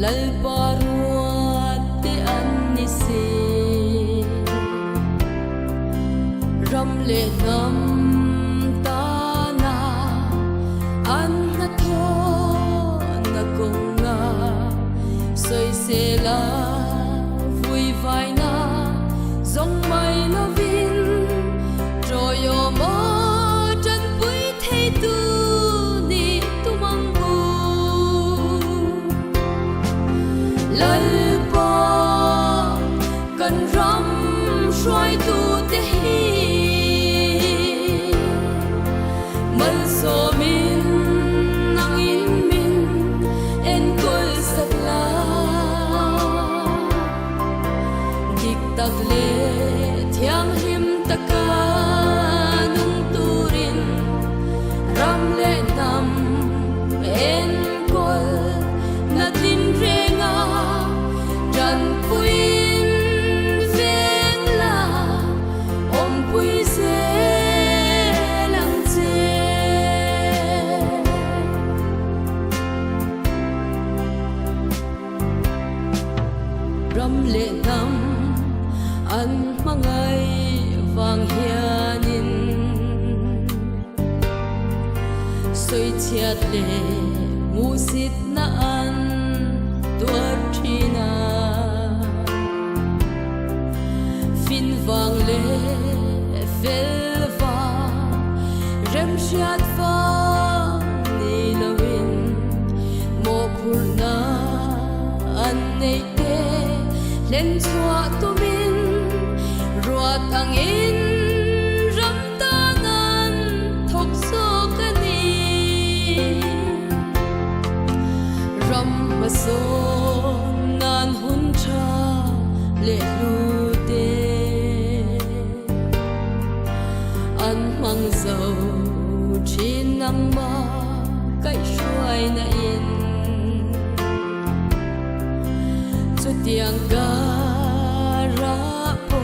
lalparuat te annise ramle nam tana an na tho na konga soi se la vui vai na dòng mây lovin troyo mo chân vui thấy tu ni tu mang bu lalpa kan ram soi tu te hi mal so min nang in min en kol sakla dik tak le thiang him taka nung turin ram le nam en kol na tin renga jan puin ven la om pui se lang che ram le nam an mangai vang hianin soi chiat le mu sit na an tuar thina fin vang le fel va rem chiat va ni lovin mo phur na an nei te len chua tu min ruat ang in ram tanan thok so kani ram maso nan hun cha le lu te an mang dầu chin nang ma kai shuai na in cho tiang ga ra po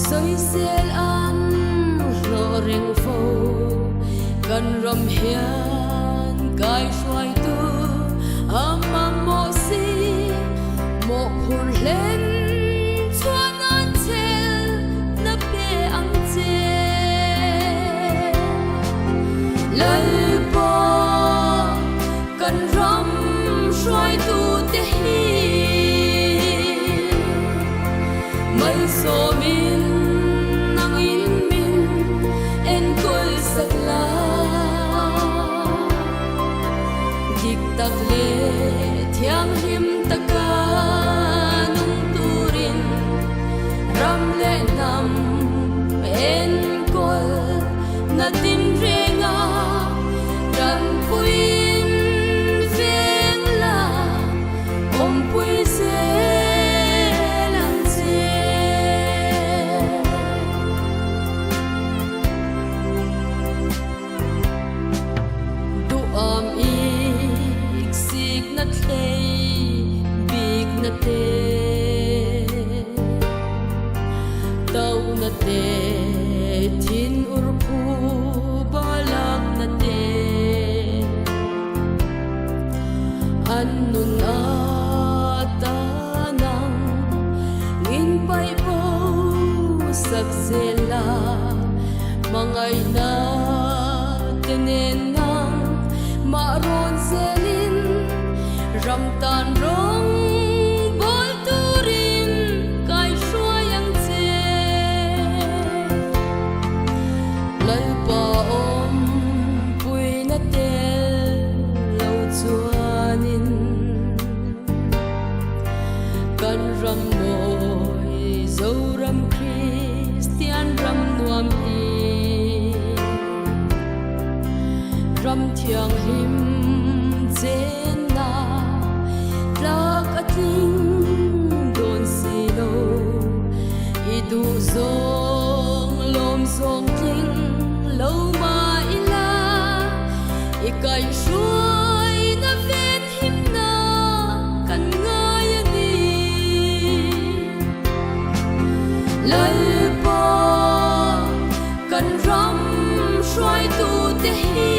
soi sel an lo reng fo kan ram hian kai shuai tu ama mo si mo phur len chuan an chel na pe ang che lalpa kan ram shuai tu te hi mal so min nang in min en kol sakla dik tak le thiang him taka nung turin ram le nam en kol na tin renga ran puin ven la om pui se lang che du am ik sik na thlei bik na te tau na te thin ur phu balak na te an nun ata nang ngin pai po sak sela mangai na tenen nang maron selin ram tan rong bol turin kai shuayang che lalpa om pui na tel lo chuanin kan ram moi zo ram Christian ram nuam hi ram thiang him chen na lak ating don silo idu zong lom zong ting lo ma ila ikai shuai na ven him na kan ngai ani lalpa kan ram shuai tu te hi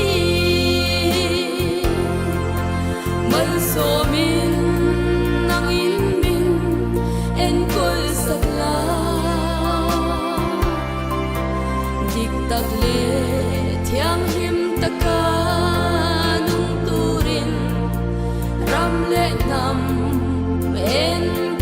mal so min lệ ngầm bên